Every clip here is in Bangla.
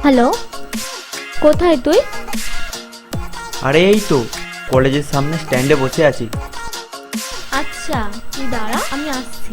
হ্যালো, কোথায় তুই? আরে এই তো কলেজের সামনে স্ট্যান্ডে বসে আছি। আচ্ছা, তুই দাঁড়া, আমি আসছি।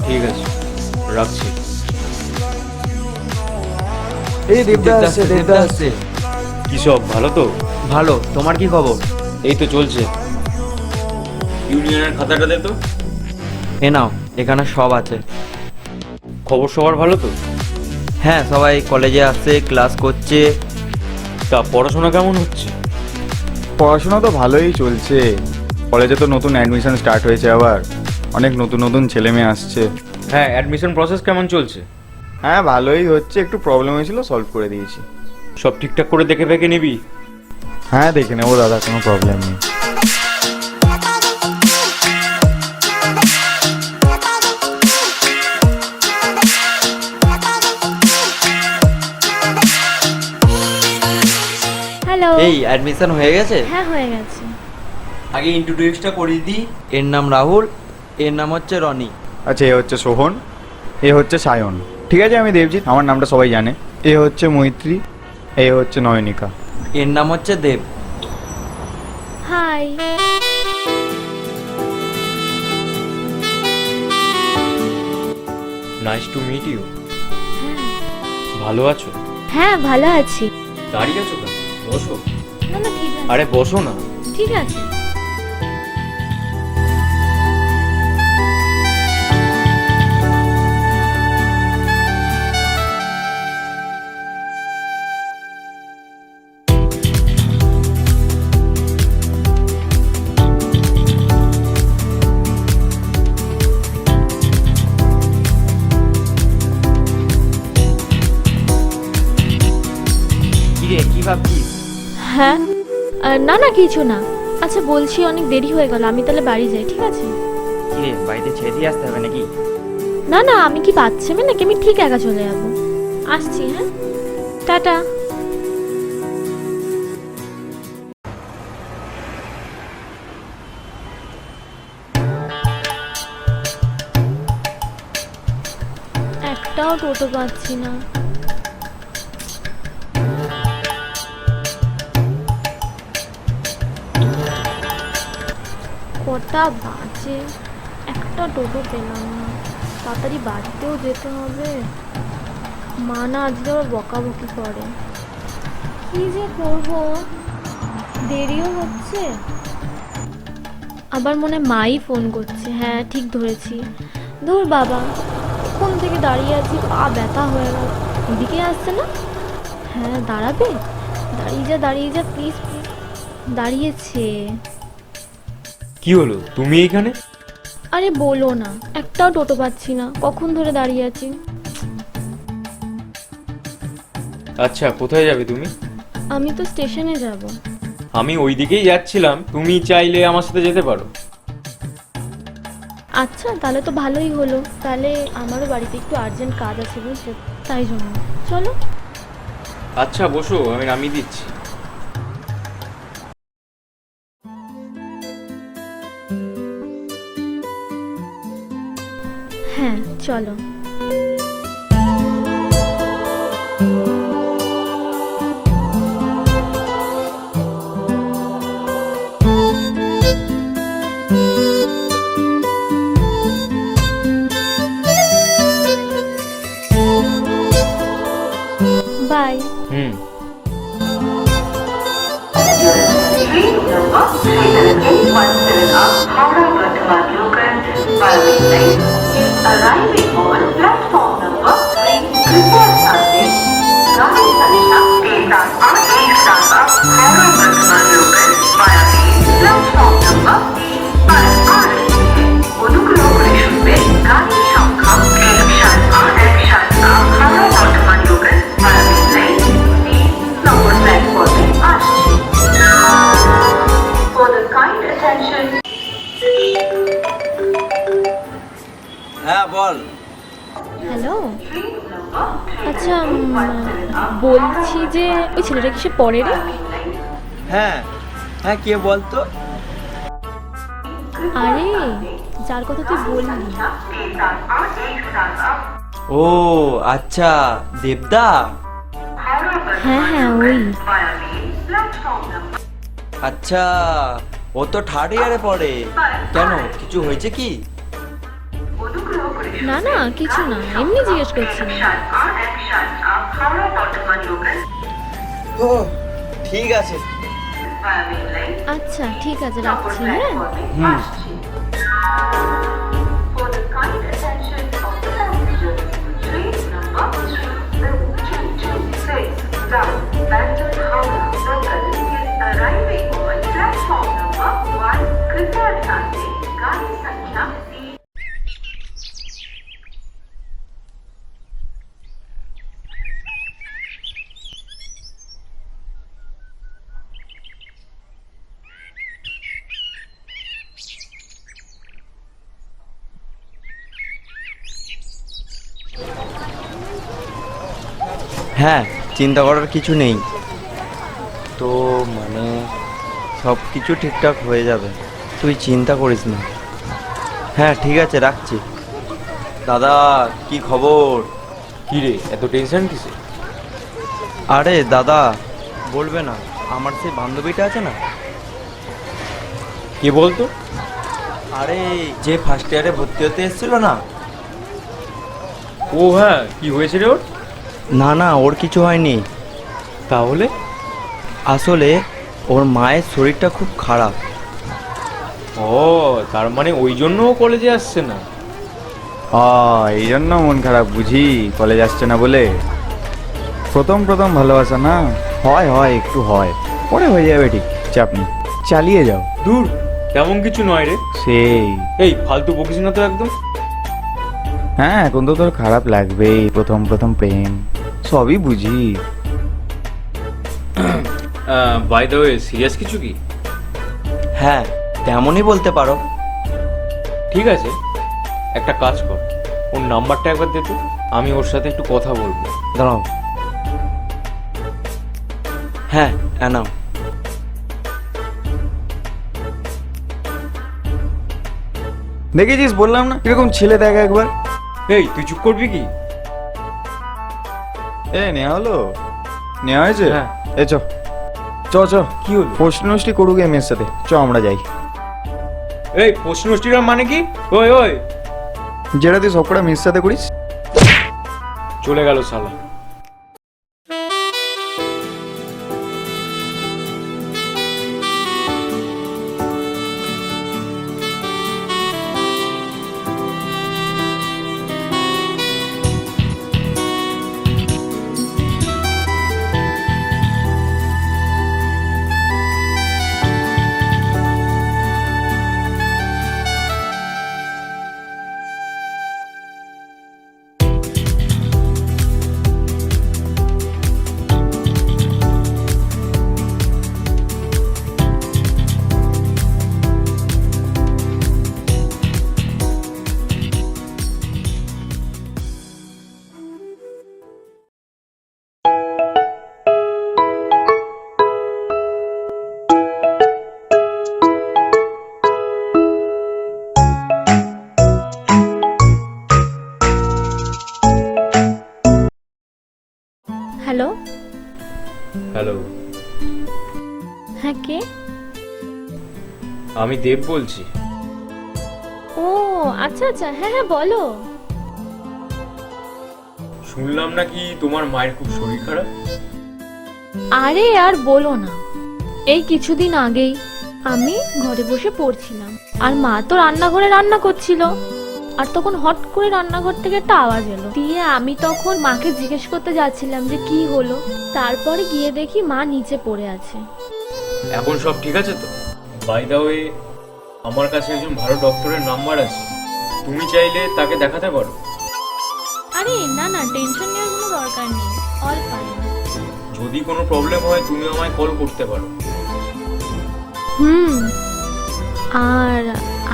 ঠিক আছে, রাখছি। এই দেবদা আসছে। কি সব ভালো তো? ভালো, তোমার কি খবর? এই তো চলছে। ইউনিয়নের খাতাটা দে তো। এ নাও, এখানে সব আছে। খবর সবার ভালো তো? হ্যাঁ, সবাই কলেজে আসছে, ক্লাস করছে। তা পড়াশোনা কেমন হচ্ছে? পড়াশোনা তো ভালোই চলছে। কলেজে তো নতুন অ্যাডমিশন স্টার্ট হয়েছে, আবার অনেক নতুন নতুন ছেলে মেয়ে আসছে। হ্যাঁ, অ্যাডমিশন প্রসেস কেমন চলছে? হ্যাঁ, ভালোই হচ্ছে। একটু প্রবলেম হয়েছিল, সলভ করে দিয়েছি। সব ঠিকঠাক করে দেখে ফেকে নিবি? হ্যাঁ, দেখে নেবো দাদা, কোনো প্রবলেম নেই। হ্যালো। এই অ্যাডমিশন হয়ে গেছে? হ্যাঁ, হয়ে গেছে। আগে ইন্ট্রোডিউসটা করিয়ে দিই। এর নাম রাহুল, এর নাম হচ্ছে রনি। আচ্ছা, এ হচ্ছে সোহন, এ হচ্ছে সায়ন। ঠিক আছে, আমি দেবজিৎ, আমার নামটা সবাই জানে। এ হচ্ছে মৈত্রী, এ হচ্ছে নয়নিকা। এর নাম হচ্ছে Dev. Hi. Nice to meet you. ভালো আছো? হ্যাঁ, ভালো আছি। দাঁড়িয়ে আছো কেন? বসো। না না, ঠিক আছে। আরে বসো না। ঠিক আছে। কি রে, কি ভাবছিস? হ্যাঁ, না না, কিছু না। আচ্ছা, বলছি অনেক দেরি হয়ে গেল, আমি তাহলে বাড়ি যাই, ঠিক আছে? কি রে, বাড়িতে ছেড়ে দিয়ে আসতে হবে নাকি? না না, আমি কি বাচ্চা মেয়ে নাকি? আমি ঠিক একা চলে যাবো। আসছি, হ্যাঁ, টাটা। একটাও টোটো পাচ্ছি না। কটা বাজে, একটা টোটো পেলাম না। তাড়াতাড়ি বাড়িতেও যেতে হবে। মা না আজকে আবার বকাবকি করে। কি যে করব, দেরিও হচ্ছে। আবার মনে হয় মাই ফোন করছে। হ্যাঁ, ঠিক ধরেছি। ধুর বাবা, কোন থেকে দাঁড়িয়ে আছি, পা ব্যথা হয়ে গেল। এদিকে আসছে না? হ্যাঁ, দাঁড়াবে? দাঁড়িয়ে যা প্লিজ প্লিজ। দাঁড়িয়েছে। কি হলো, তুমি এইখানে? আরে বলো না, একটাও টোটো পাচ্ছি না, কখন ধরে দাঁড়িয়ে আছি। আচ্ছা, কোথায় যাবে তুমি? আমি তো স্টেশনে যাব। আমি ওই দিকেই যাচ্ছিলাম, তুমি চাইলে আমার সাথে যেতে পারো। আচ্ছা, তাহলে তো ভালোই হলো। তাহলে আমারও বাড়িতে একটু আর্জেন্ট কাজ আছে, বুঝছো, তাই জন্য। চলো। আচ্ছা বসো, আমি নামিয়ে দিচ্ছি। হ্যাঁ, চলো। By. Hmm. Train number 37817 of Howrah-Burdwan local by main line is arriving on platform number 3. कृपया ध्यान दें, गाड़ी संख्या 381 of Howrah-Burdwan local by main platform number 3 पर आ रही है। অনুগ্রহ করে শুনবেন গাড়ির সংখ্যা 381 Howrah-Burdwan local by main line 3 নম্বর প্ল্যাটফর্মে আসছে। For the kind attention. হ্যাঁ বল। হ্যালো, আচ্ছা বলছি যে ওই ছেলেটা কিসে পড়ে রে? হ্যাঁ হ্যাঁ, কে বল তো? আরে যার কথা তুই বললি। ও আচ্ছা, দেবদা। হ্যাঁ হ্যাঁ ওই। আচ্ছা, ও তো থার্ড ইয়ারে পড়ে। কেন, কিছু হয়েছে কি? না না কিছু না, এমনি জিজ্ঞেস করছিলাম। ও ঠিক আছে। আচ্ছা ঠিক আছে, রাখছি। হ্যাঁ হুম। For the kind attention of the passengers, train number 3226 South Bandar Howrah local is arriving on platform number 1. कृपया ध्यान दें, गाड़ी संख्या 3। হ্যাঁ, চিন্তা করার কিছু নেই তো, মানে সব কিছু ঠিকঠাক হয়ে যাবে, তুই চিন্তা করিস না। হ্যাঁ ঠিক আছে, রাখছি। দাদা কি খবর? কি রে, এত টেনশন কিসে? আরে দাদা বলবে না, আমার সেই বান্ধবীটা আছে না, কে বলতো? আরে যে ফার্স্ট ইয়ারে ভর্তি হতে এসেছিল না। ও হ্যাঁ, কি হয়েছে রে ওর? না না, ওর কিছু হয়নি। তাহলে? আসলে ওর মায়ের শরীরটা খুব খারাপ। ও তার মানে ওই জন্য ও কলেজে আসছে না? এই জন্য মন খারাপ বুঝি, কলেজ আসছে না বলে। প্রথম প্রথম ভালোবাসা না, হয় হয় একটু হয়, পরে হয়ে যাবে ঠিক, চাপ নেই, চালিয়ে যাও। দূর, তেমন কিছু নয় রে। সেই এই ফালতু বকিস না তো একদম। হ্যাঁ, এখন তো তোর খারাপ লাগবেই, প্রথম প্রথম প্রেম, সবই বুঝি। বাই দ্য ওয়ে, সিরিয়াস কিছু কি? হ্যাঁ তেমনই বলতে পারো। ঠিক আছে, একটা কাজ কর, ওর নাম্বারটা একবার দে তো, আমি ওর সাথে একটু কথা বলবো। দাঁড়াও। হ্যাঁ নাও। দেখেছিস, বললাম না এরকম ছেলে দেখা একবার। এই তুই চুপ করবি কি? নেওয়া হলো, নেওয়া হয়েছে। হ্যাঁ। চ চ চ, কি হলো? প্রশ্নষ্টি করুক মেয়ের সাথে, চ আমরা যাই। এই প্রশ্নষ্টির মানে কি? ওই ওই, যেটা তুই সবকটা মেয়ের সাথে করিস। চলে গেল শালা। হ্যালো। হ্যালো, হ্যাঁ কে? আমি দেব বলছি। ও আচ্ছা আচ্ছা, হ্যাঁ হ্যাঁ বলো। শুনলাম নাকি তোমার মায়ের খুব শরীর খারাপ। আরে আর বলো না, এই কিছুদিন আগেই আমি ঘরে বসে পড়ছিলাম, আর মা তো রান্নাঘরে রান্না করছিল, আর তখন হট করে রান্নাঘর থেকে একটা আওয়াজ এলো। দিয়ে আমি তখন মাকে জিজ্ঞেস করতে যাচ্ছিলাম যে কি হলো, তারপরে গিয়ে দেখি মা নিচে পড়ে আছে। এখন সব ঠিক আছে তো? বাই দা ওয়ে, আমার কাছে একজন ভালো ডক্টরের নাম্বার আছে, তুমি চাইলে তাকে দেখাতে পারো। আরে না না, টেনশন নেওয়ার কোনো দরকার নেই, অল ফাইন। যদি কোনো প্রবলেম হয় তুমি আমায় কল করতে পারো। আর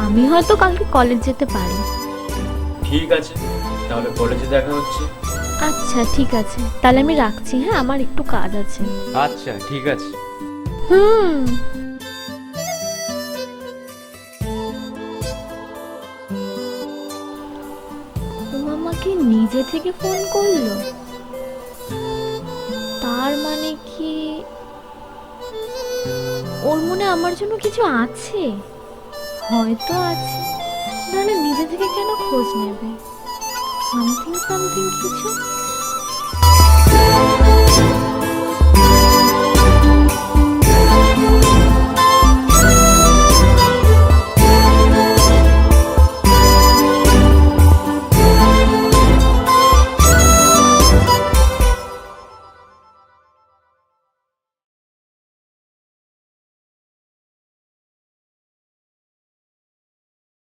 আমি হয়তো কালকে কলেজ যেতে পারি। ঠিক আছে, তাহলে কলেজে দেখা হচ্ছে। আচ্ছা ঠিক আছে, তাহলে আমি রাখছি। হ্যাঁ, আমার একটু কাজ আছে। আচ্ছা ঠিক আছে। হুম। মামা কি নিজে থেকে ফোন করলো? তার মানে কি ওর মনে আমার জন্য কিছু আছে? হয়তো আছে, নাহলে নিজে থেকে কেন খোঁজ নেবে? সামথিং সামথিং কিছু।